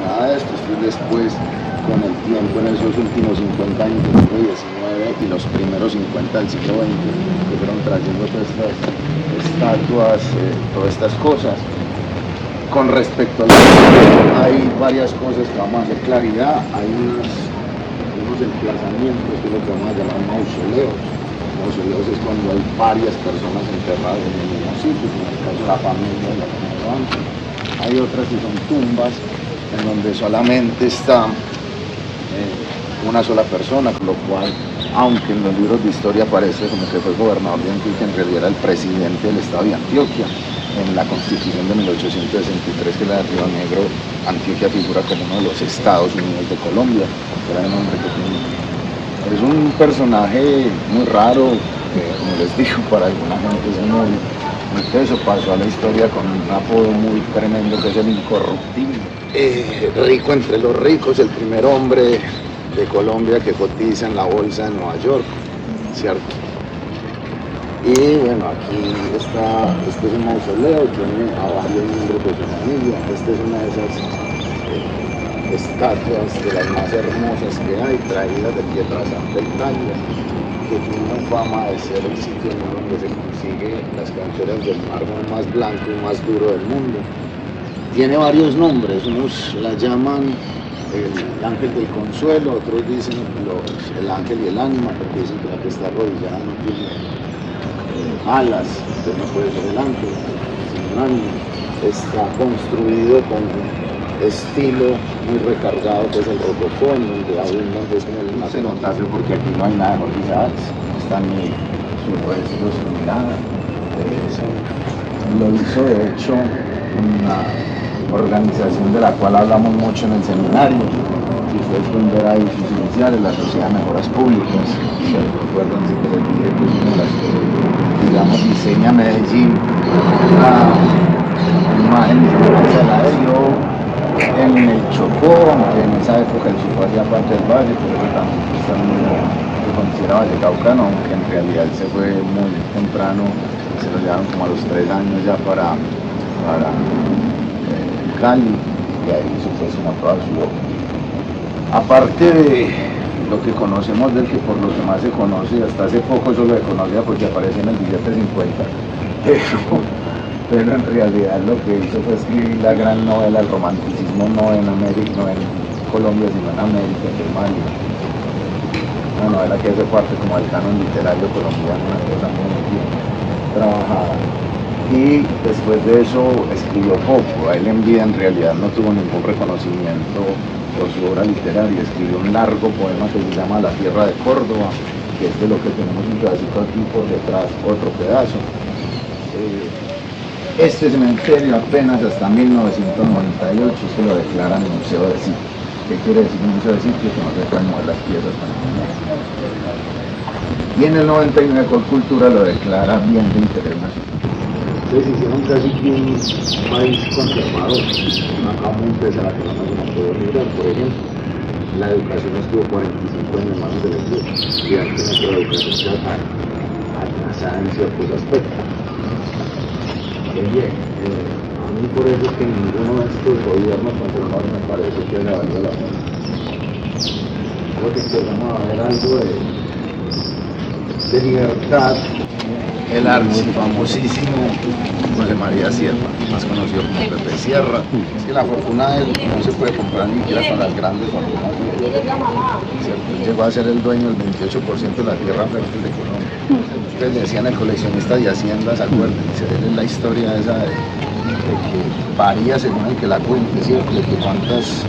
nada de esto. Esto es después, con el tiempo, en esos últimos 50 años del siglo XIX y los primeros 50 del siglo XX, que fueron trayendo todas estas estatuas, todas estas cosas. Con respecto a la hay varias cosas que vamos a hacer claridad. Hay unos emplazamientos que es lo que vamos a llamar mausoleos. Mausoleos es cuando hay varias personas enterradas en el mismo sitio, como en el caso de la familia de la que hemos antes. Hay otras que son tumbas en donde solamente está una sola persona, con lo cual, aunque en los libros de historia aparece como que fue gobernador de Antioquia, en realidad era el presidente del estado de Antioquia. En la constitución de 1863, que la de Río Negro, Antioquia figura como uno de los Estados Unidos de Colombia, era el nombre que tenía. Es un personaje muy raro, que, como les digo, para alguna gente es muy teso. Pasó a la historia con un apodo muy tremendo que es el incorruptible. Rico entre los ricos, el primer hombre de Colombia que cotiza en la bolsa de Nueva York, ¿cierto? Y bueno, aquí está, este es un mausoleo, tiene a varios miembros de su familia. Esta es una de esas estatuas de las más hermosas que hay, traídas de Pietra Santa Italia, que tiene fama de ser el sitio donde se consigue las canteras del mármol más blanco y más duro del mundo. Tiene varios nombres, unos la llaman el ángel del consuelo, otros dicen el ángel y el ánima, porque dicen que la que está arrodillada no tiene alas, entonces no puede ser el ángel, sino un ánima. Está construido con estilo muy recargado, que es el rococó, en donde abundan pues como el cenotacio, porque aquí no hay nada de Jorge, no están ni sus restos ni nada. Lo hizo de hecho una organización de la cual hablamos mucho en el seminario. Si ustedes pueden ver ahí sus iniciales, la Sociedad de Mejoras Públicas. Recuerden que les dije que es una de las que, digamos, diseña Medellín, una imagen de la de yo en el Chocó, aunque en esa época el Chocó hacía parte del valle, pero eso también se considera Valle Caucano, aunque en realidad él se fue muy temprano, se lo llevaron como a los 3 años ya para Cali, y ahí hizo pues una toda su obra. Aparte de lo que conocemos del que por lo que más se conoce, hasta hace poco solo se conocía porque aparecía en el billete 50, pero en realidad lo que hizo fue escribir la gran novela, el romanticismo no en América, no en Colombia, sino en América, en Germania. Una novela que hace parte como del canon literario colombiano, una cosa muy bien trabajada. Y después de eso escribió poco. A él en vida en realidad no tuvo ningún reconocimiento por su obra literaria. Escribió un largo poema que se llama La Tierra de Córdoba, que es de lo que tenemos un pedacito aquí por detrás, otro pedazo. Este cementerio apenas hasta 1998 se lo declaran Museo de Sitio. ¿Qué quiere decir un museo de sitio? Que no se pueden mover las piezas para nada. Y en el 99 Colcultura lo declara bien de interés nacional. Entonces hicieron casi que un país conservador, una muy pesada que no nos puede olvidar. Por ejemplo, la educación estuvo 45 años en manos de la iglesia, y antes nuestra educación está atrasada en ciertos aspectos. A mí por eso es que ninguno de estos gobiernos conservadores me parece que haya valido la pena. Creo que empezamos a ver algo de libertad. El archifamosísimo José María Sierra, más conocido como Pepe Sierra. Es que la fortuna de él no se puede comprar ni siquiera con las grandes fortunas. Él llegó a ser el dueño del 28% de la tierra fértil de Colombia. Ustedes le decían el coleccionista de haciendas, acuérdense, él es la historia esa de que varía según el que la cuente, ¿cierto? De que cuántas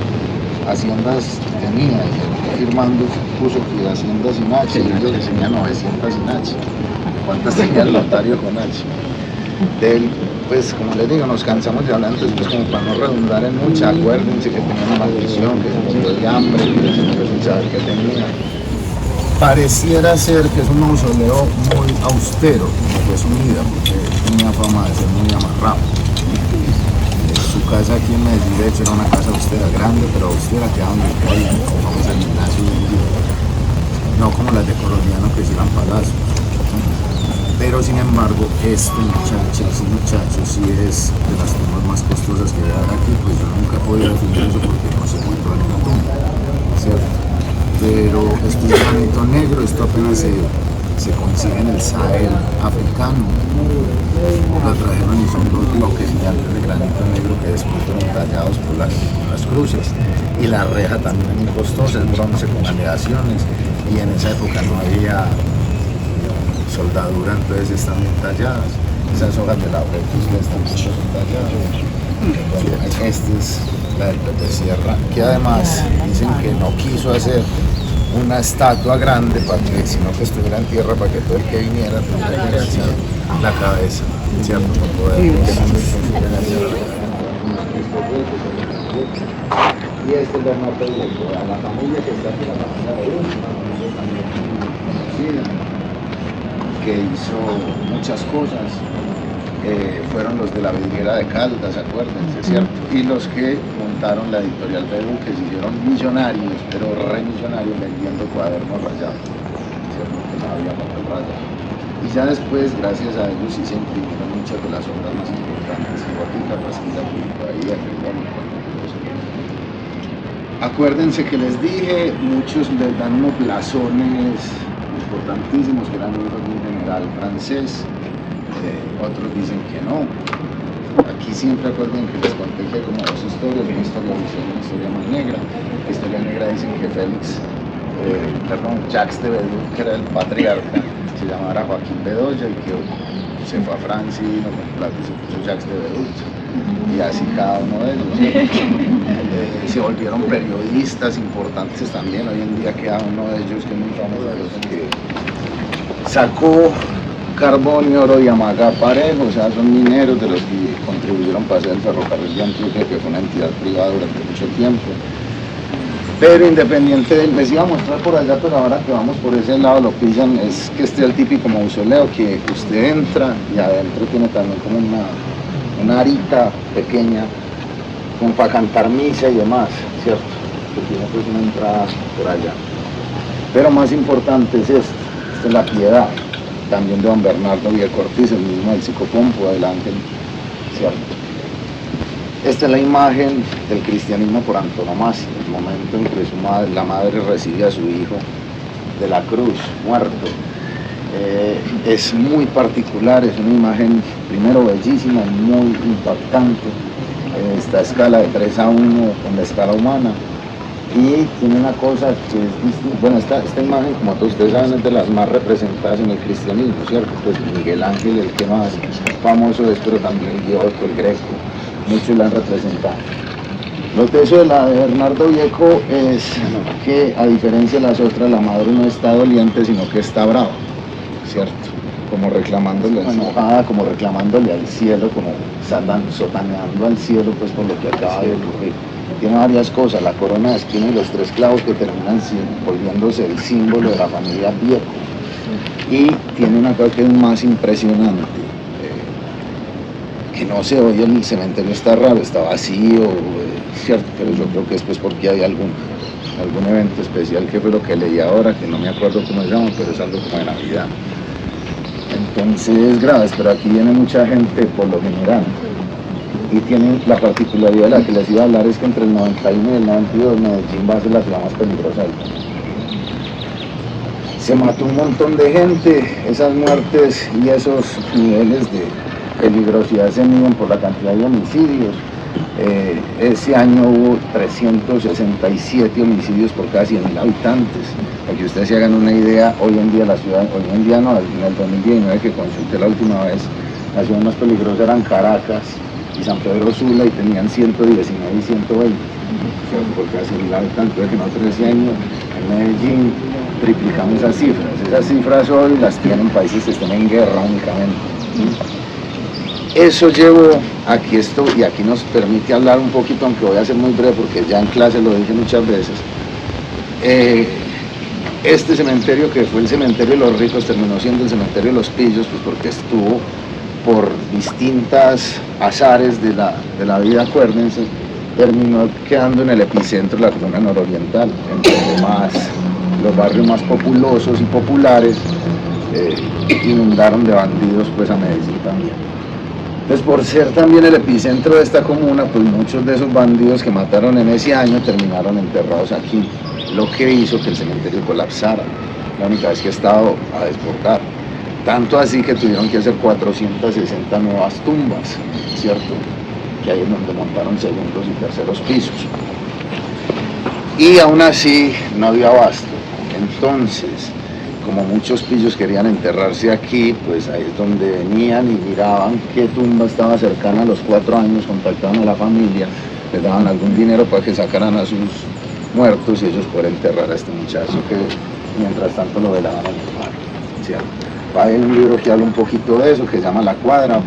haciendas tenía, y firmando puso que haciendas sin H, y ellos le enseñan 900 sin H. ¿Cuántas tenía el notario con H? De él, pues como les digo, nos cansamos de hablar, entonces pues como para no redundar en mucha, acuérdense que tenía una maldición, que se murió de hambre, que se murió sin saber que tenía. Pareciera ser que es un mausoleo muy austero, como fue su vida, porque tenía fama de ser muy amarrado. Su casa aquí en Medellín, de hecho, era una casa austera, grande, pero austera, que era donde caía, como el gimnasio, no como las de Colombiano que sí eran palacios. Pero sin embargo, este muchacho sí es de las tomas más costosas que voy a dar aquí, pues yo nunca he podido definir eso porque no sé Esto es granito negro, esto apenas se consigue en el Sahel africano. Lo trajeron y son dos bloques gigantes de granito negro que después fueron tallados por las cruces. Y la reja también es muy costosa, es bronce con aleaciones, y en esa época no había soldadura, entonces están bien talladas. Esas hojas de laurel también son talladas. Esta es la del Pepe Sierra, que además dicen que no quiso hacer una estatua grande para que, sino que estuviera en tierra para que todo el que viniera tuviera que alzar la cabeza, ¿cierto? Para poder y este es Bernardo Viejo, la familia que está aquí, la familia de uno, también conocida, que hizo muchas cosas. Fueron los de la vidriera de Caldas, acuérdense, ¿cierto? Y los que montaron la editorial Perú, que se hicieron millonarios, pero re millonarios vendiendo cuadernos rayados, ¿cierto? Que no había papel rayado. Y ya después, gracias a ellos, sí se imprimieron muchas de las obras más importantes, igual que Capacita Pública ahí, acuérdense que les dije, muchos les dan unos blasones importantísimos, que eran libros de un general francés. Otros dicen que no. Aquí siempre acuerden que les conté que hay como dos historias, una historia oficial y una historia más negra. La historia negra dicen que Jacques de Bedoya, que era el patriarca, se llamara Joaquín Bedoya y que se fue a Francia y no con plata y se puso Jacques de Bedoya. Y así cada uno de ellos. Se volvieron periodistas importantes también. Hoy en día queda uno de ellos que es muy famoso, que sacó carbón y oro y amaga parejo, o sea, son mineros de los que contribuyeron para hacer el ferrocarril de Antioquia, que fue una entidad privada durante mucho tiempo. Pero independiente de él, les iba a mostrar por allá, pero ahora que vamos por ese lado lo pillan, es que este es el típico mausoleo que usted entra y adentro tiene también como una arita pequeña, como para cantar misa y demás, ¿cierto? Que tiene pues una entrada por allá. Pero más importante es esta es la Piedad, también de don Bernardo Viejo Ortiz, el mismo del Psicopompo, del Ángel, ¿cierto? Esta es la imagen del cristianismo por antonomasia, el momento en que la madre recibe a su hijo de la cruz, muerto. Es muy particular, es una imagen, primero bellísima y muy impactante, esta escala de 3:1 con la escala humana. Y tiene una cosa que es distinta, bueno, esta imagen, como todos ustedes saben, es de las más representadas en el cristianismo, ¿cierto? Pues Miguel Ángel, el que más famoso es, pero también el Giotto, el Greco, muchos la han representado. Lo teso de la de Bernardo Viejo es que, a diferencia de las otras, la madre no está doliente, sino que está brava, ¿cierto? Como reclamándole, enojada, como reclamándole al cielo, como sotaneando al cielo, pues por lo que acaba de ocurrir. Tiene varias cosas, la corona de espina y los 3 clavos que terminan volviéndose el símbolo de la familia Viejo. Y tiene una cosa que es más impresionante, que no sé, hoy el cementerio está raro, está vacío, cierto, pero yo creo que es pues porque hay algún evento especial, que fue lo que leí ahora, que no me acuerdo cómo se llama, pero es algo como de Navidad. Entonces es grave, pero aquí viene mucha gente por lo general. Y tienen la particularidad de la que les iba a hablar, es que entre el 91 y el 92 Medellín va a ser la ciudad más peligrosa del mundo. Se mató un montón de gente, esas muertes y esos niveles de peligrosidad se miden por la cantidad de homicidios. Ese año hubo 367 homicidios por cada 100.000 habitantes. Para que ustedes se hagan una idea, hoy en día la ciudad, en el 2019 que consulté la última vez, las ciudades más peligrosas eran Caracas y San Pedro Sula, y tenían 119 y 120 por cada 100.000 habitantes. Que nosotros ese año en Medellín triplicamos esas cifras. Esas cifras hoy las tienen países que están en guerra únicamente. Eso llevó a que esto, y aquí nos permite hablar un poquito, aunque voy a ser muy breve porque ya en clase lo dije muchas veces, este cementerio, que fue el cementerio de los ricos, terminó siendo el cementerio de los pillos, pues porque estuvo por distintas azares de la vida, acuérdense, terminó quedando en el epicentro de la comuna nororiental, entre los barrios más populosos y populares, inundaron de bandidos pues a Medellín también. Entonces, por ser también el epicentro de esta comuna, pues muchos de esos bandidos que mataron en ese año terminaron enterrados aquí. lo que hizo que el cementerio colapsara. La única vez que ha estado a desbordar. Tanto así que tuvieron que hacer 460 nuevas tumbas, ¿cierto? Que ahí es donde montaron segundos y terceros pisos. Y aún así no dio abasto. Entonces, como muchos pillos querían enterrarse aquí, pues ahí es donde venían y miraban qué tumba estaba cercana a los 4 años, contactaban a la familia, les daban algún dinero para que sacaran a sus muertos y ellos poder enterrar a este muchacho que mientras tanto lo velaban en el mar, ¿cierto? Hay un libro que habla un poquito de eso, que se llama La Cuadra,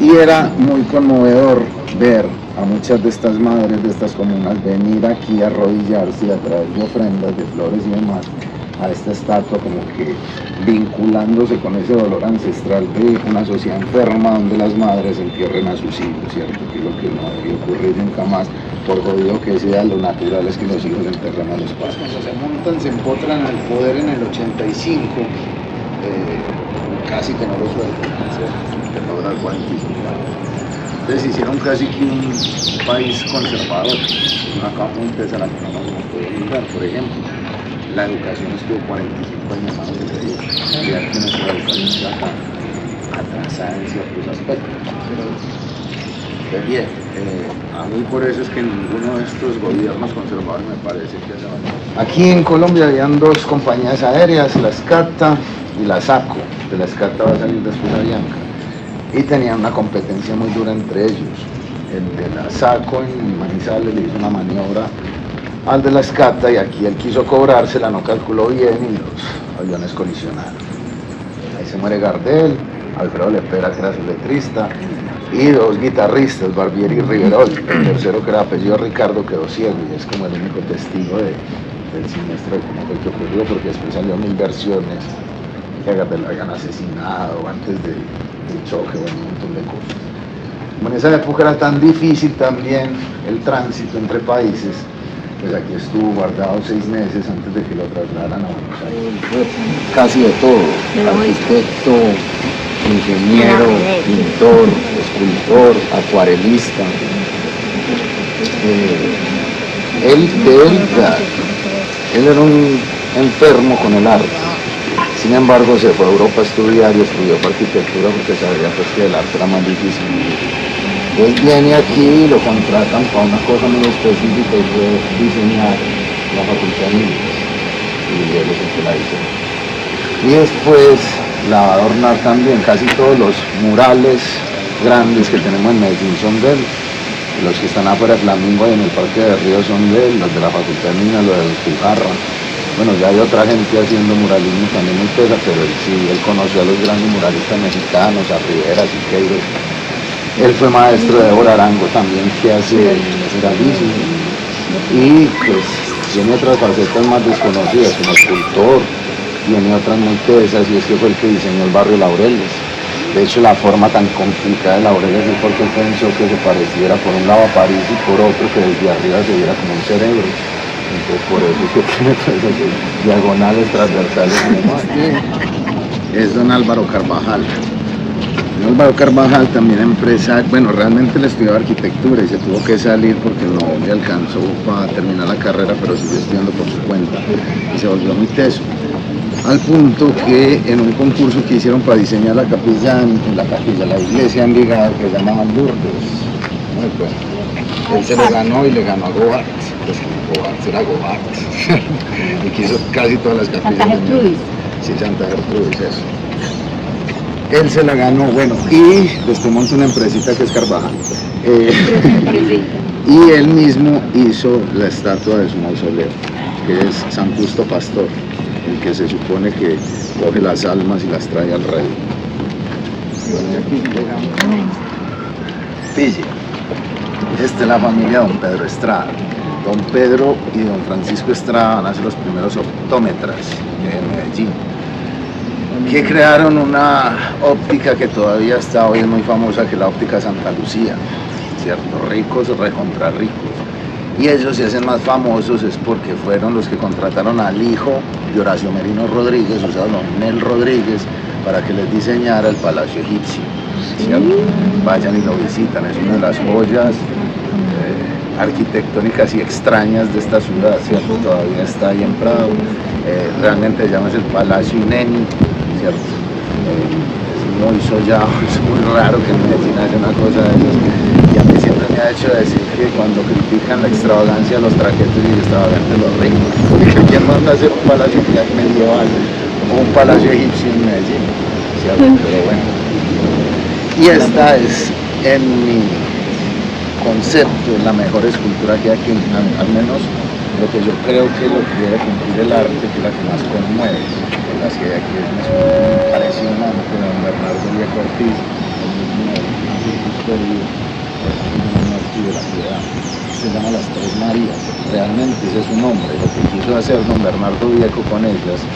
y era muy conmovedor ver a muchas de estas madres de estas comunas venir aquí a arrodillarse y a través de ofrendas de flores y demás a esta estatua, como que vinculándose con ese dolor ancestral de una sociedad enferma donde las madres entierren a sus hijos, ¿cierto? Que es lo que no debe ocurrir nunca más, por jodido que sea, lo natural es que los hijos enterren a los padres. Cuando se montan, se empotran al poder en el 85, casi que no lo sueltan, que logra el 45. Entonces hicieron casi que un país conservador, una capa muy tesa la que no nos puede brindar. Por ejemplo, la educación estuvo 45 años más de ellos, ya que nuestra educación está atrasada en ciertos aspectos. Pero bien, a mí por eso es que ninguno de estos gobiernos conservadores me parece que haya valido. Aquí en Colombia habían 2 compañías aéreas, la SCATA y la SACO. De la SCATA va a salir después Avianca. Y tenían una competencia muy dura entre ellos. El de la SACO en Manizales le hizo una maniobra al de la SCATA y aquí él quiso cobrársela, no calculó bien y los aviones colisionaron. Ahí se muere Gardel, Alfredo Lepera, que era su letrista, y 2 guitarristas, Barbieri y Riverol. El tercero, que era apellido Ricardo, quedó ciego y es como el único testigo del siniestro de cómo fue que ocurrió, porque después salió 1000 versiones que a Gardel lo habían asesinado antes del choque, bueno, un montón de cosas. Como en esa época era tan difícil también el tránsito entre países, pues aquí estuvo guardado 6 meses antes de que lo trasladaran a Buenos Aires. Casi de todo, arquitecto, ingeniero, pintor, escultor, acuarelista. Él era un enfermo con el arte. Sin embargo, se fue a Europa a estudiar y estudió arquitectura porque sabía pues, que el arte era más difícil. Entonces viene aquí y lo contratan para una cosa muy específica y fue diseñar la Facultad de Minas. Y él es el que la hizo. Y después la va a adornar también. Casi todos los murales grandes que tenemos en Medellín son de él. Los que están afuera de Flamingo y en el Parque de Río son de él, los de la Facultad de Minas, los de Pujarra. Bueno, ya hay otra gente haciendo muralismo también muy pesa, pero él sí, él conoció a los grandes muralistas mexicanos, a Rivera, Siqueiros. Él fue maestro de Débora Arango también, que hace muralismo. Y pues tiene otras facetas más desconocidas, como escultor, tiene otras muy tesas, y es que fue el que diseñó el barrio Laureles. De hecho, la forma tan complicada de Laureles es porque él pensó que se pareciera por un lado a París y por otro que desde arriba se viera como un cerebro. Entonces por eso es que tiene todas esas diagonales transversales. Es don Álvaro Carvajal. Don Álvaro Carvajal también empresario, bueno, realmente él estudiaba arquitectura y se tuvo que salir porque no le alcanzó para terminar la carrera, pero siguió estudiando por su cuenta y se volvió muy teso. Al punto que en un concurso que hicieron para diseñar la capilla, la iglesia en Envigado, que llamaban Lourdes, muy bueno. Él se le ganó y le ganó a Gobart, pues Gobart era Gobart, y quiso casi todas las capillas. Santa Gertrudis. Sí, Santa Gertrudis, eso. Él se la ganó, bueno, y después montó una empresita que es Carvajal. Y él mismo hizo la estatua de su mausoleo, que es San Justo Pastor, el que se supone que coge las almas y las trae al rey. Pille. Esta es la familia de don Pedro Estrada. Don Pedro y don Francisco Estrada van a ser los primeros optómetras en Medellín, que crearon una óptica que todavía está hoy es muy famosa, que es la óptica Santa Lucía, ¿cierto? Ricos, recontra ricos. Y ellos se hacen más famosos es porque fueron los que contrataron al hijo de Horacio Merino Rodríguez, o sea, don Nel Rodríguez, para que les diseñara el Palacio Egipcio, ¿cierto? Vayan y lo visitan, es una de las joyas arquitectónicas y extrañas de esta ciudad, ¿cierto? Todavía está ahí en Prado, realmente se llama el Palacio Ineni, ¿cierto? Es muy sollado, es muy raro que en Medellín haya una cosa de esas, y a mí siempre me ha hecho decir que cuando critican la extravagancia de los traquetos y extravagantes los ricos, porque ¿quién manda a hacer un palacio medieval o un palacio egipcio en Medellín? ¿Cierto? Pero bueno, y esta es en mi concepto la mejor escultura que hay aquí, al menos lo que yo creo que lo que debe cumplir el arte, que es la que más conmueve de las que hay aquí, es una escultura impresionante de don Bernardo Vieco Ortiz, el mismo custodio de la ciudad. Se llama Las Tres Marías, realmente ese es su nombre. Lo que quiso hacer don Bernardo Vieco con ellas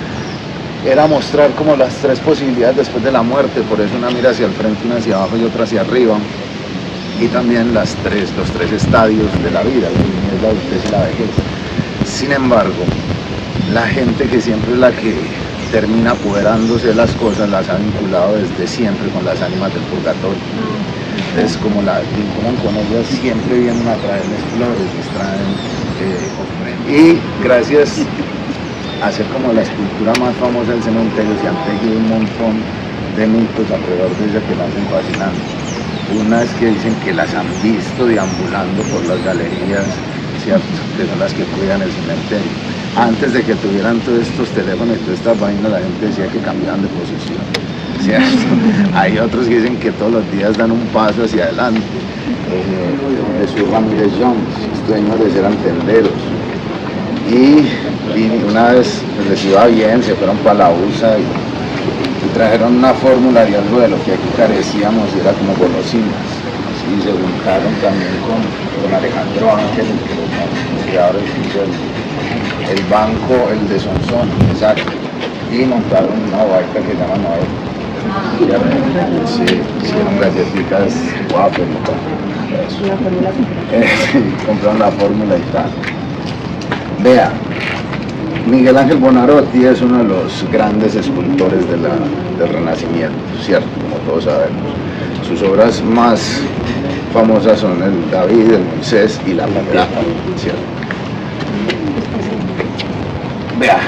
era mostrar como las tres posibilidades después de la muerte, por eso una mira hacia el frente, una hacia abajo y otra hacia arriba, y también los tres estadios de la vida, la niñez, la adultez y la vejez. Sin embargo, la gente que siempre es la que termina apoderándose de las cosas, las ha vinculado desde siempre con las ánimas del purgatorio. Entonces, como la vinculan con ellas, siempre vienen a traerles flores, les traen ofrendas. Y gracias a ser como la escultura más famosa del cementerio, se han tejido un montón de mitos alrededor de ella que la hacen fascinante. Una es que dicen que las han visto deambulando por las galerías, ¿cierto? Que son las que cuidan el cementerio. Antes de que tuvieran todos estos teléfonos y todas estas vainas, la gente decía que cambiaban de posición, ¿cierto? Hay otros que dicen que todos los días dan un paso hacia adelante. Jesús Ramírez Jones, dueño de ser tenderos. Y una vez les iba bien, se fueron para la USA y trajeron una fórmula de algo de lo que aquí carecíamos, y era como golosinas. Y se juntaron también con Alejandro Ángel, el creador del banco, el de Sonsón, exacto. Y montaron una barca que se llama Noel. Sí, hicieron galletitas guapas, compraron la fórmula y tal. Vea, Miguel Ángel Buonarroti es uno de los grandes escultores del Renacimiento, ¿cierto? Como todos sabemos. Sus obras más famosas son el David, el Moisés y la Piedad, ¿cierto? Vea,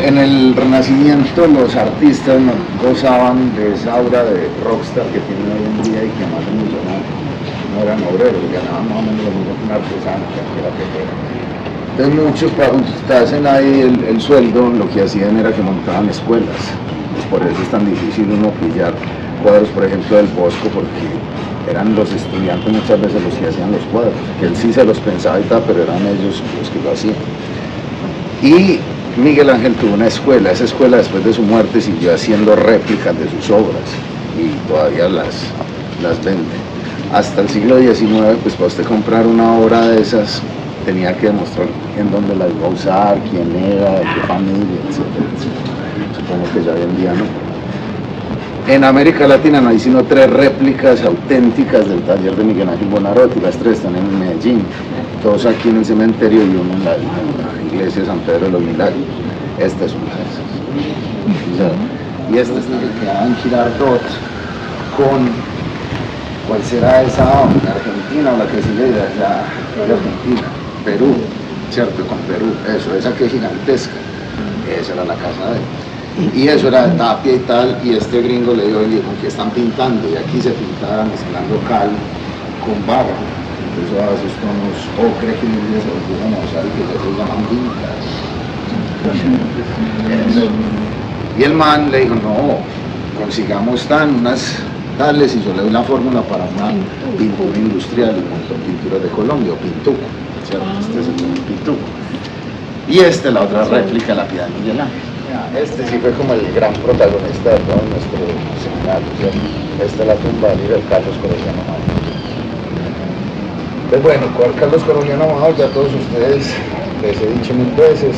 en el Renacimiento los artistas no gozaban de esa aura de rockstar que tienen hoy en día y que más de millonarios. No eran obreros, ganaban más o menos lo mismo que un artesano, cualquiera que fuera. Entonces muchos, para juntarse ahí el sueldo, lo que hacían era que montaban escuelas. Pues por eso es tan difícil uno pillar cuadros, por ejemplo, del Bosco, porque eran los estudiantes muchas veces los que hacían los cuadros, que él sí se los pensaba y tal, pero eran ellos los que lo hacían. Y Miguel Ángel tuvo una escuela, esa escuela después de su muerte siguió haciendo réplicas de sus obras y todavía las vende. Hasta el siglo XIX, pues para usted comprar una obra de esas, tenía que demostrar en dónde la iba a usar, quién era, qué familia, etc. Supongo que ya hoy en día no. En América Latina no hay sino 3 réplicas auténticas del taller de Miguel Ángel Buonarroti, las 3 están en Medellín, 2 aquí en el cementerio y 1 en la iglesia de San Pedro de los Milagros. Esta es una de esas. Y esta es la que quedaba en Girardot con, ¿cuál será esa onda? ¿Argentina o la que sigue de Argentina? Perú, ¿cierto? Con Perú, eso, esa que es gigantesca, esa era la casa de él. Y eso era de tapia y tal, y este gringo le dijo, ¿con qué están pintando? Y aquí se pintaba mezclando cal con barro, entonces a esos tonos ocre que se volvieron a usar y que se llaman pintas. Y el man le dijo, no, consigamos unas tales y yo le doy la fórmula para una pintura industrial, y montó Pinturas de Colombia, o Pintuco, ¿cierto? Este es el Pintuco. Y esta es la otra réplica, la Piedad de Miguel Ángel. Este sí fue como el gran protagonista de todo nuestro seminario, ¿cierto? Esta es la tumba de Carlos Corellano Amado. Pues bueno, Carlos Corellano Amado, ya todos ustedes les he dicho 1000 veces,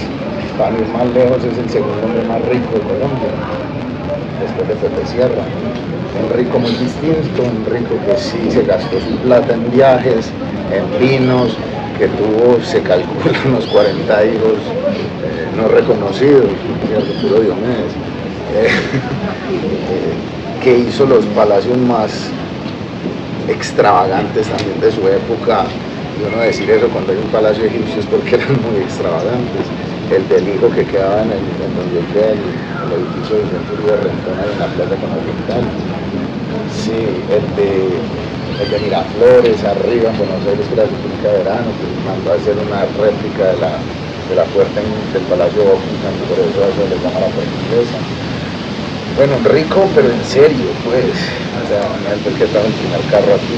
para ir más lejos es el segundo hombre más rico de Colombia, después de Pepe Sierra. Un rico muy distinto, un rico que sí se gastó su plata en viajes, en vinos, que tuvo, se calcula, unos 40 hijos no reconocidos, Arturo Diomedes, que hizo los palacios más extravagantes también de su época, y uno decir eso cuando hay un palacio egipcio es porque eran muy extravagantes. El del hijo que quedaba en donde queda el edificio de Vicente Uribe Rentón en la plaza con Oriental. Sí, el de Miraflores, arriba en Buenos Aires, que era su finca de verano, que mandó a hacer una réplica de la puerta del Palacio Buckingham, y por eso a eso le llama la puerta inglesa. Bueno, rico, pero en serio, pues. O sea, él fue el que trajo el primer carro aquí,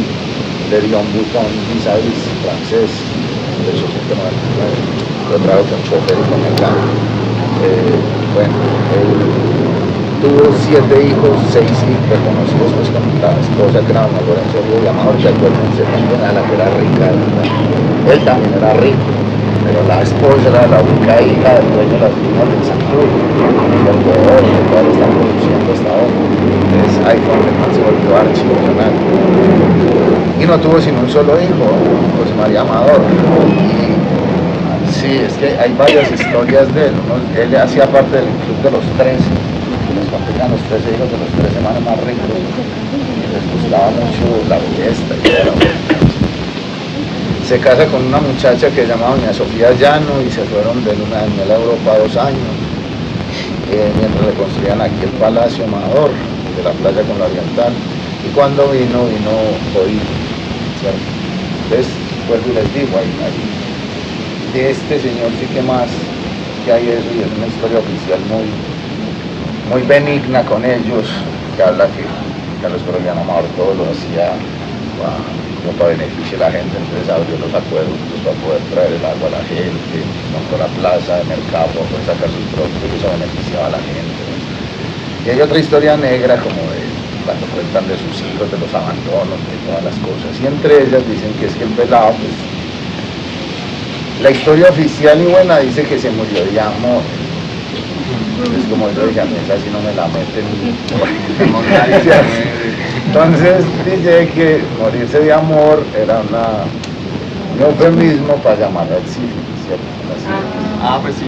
le dio un botón vis-a-vis francés, de 899, lo trajo con chofer y con mecánico. Bueno, él tuvo 7 hijos, 6 reconocidos pues con la esposa que era Doña Lorenzo Río y Amador, que actualmente se era la que era rica, ¿verdad? Él también era rico, pero la esposa era la única hija del dueño de las minas del Santur, del poder, que todavía están produciendo hasta ahora. Entonces ahí fue donde se volvió archimillonario. Y no tuvo sino un solo hijo, José María Amador. Y sí, es que hay varias historias de él, ¿no? Él hacía parte del club de los 13, les contenían los 13 hijos de los 13 hermanos más ricos, y les gustaba mucho la fiesta y todo. Se casa con una muchacha que se llamaba Doña Sofía Llano y se fueron de luna de miel a Europa 2 años, mientras le construían aquí el Palacio Amador, de la playa con la Oriental, y cuando vino jodido, ¿cierto? Entonces, vuelvo y les digo, de este señor sí que más que hay eso, y es una historia oficial muy benigna con ellos, que habla que Carlos Coroliano Amador todo lo hacía como para beneficio de la gente, entonces abrió los acueductos para poder traer el agua a la gente, montó la plaza de mercado para poder sacar sus productos, y eso beneficiaba a la gente, ¿no? Y hay otra historia negra como de cuando cuentan de sus hijos, de los abandonos, de todas las cosas, y entre ellas dicen que es que el pelado, pues, la historia oficial y buena dice que se murió de amor. Es como yo dije, a mí esa si no me la meten. Entonces dice que morirse de amor era un eufemismo para llamar al sífilis, ¿cierto? Pues sí.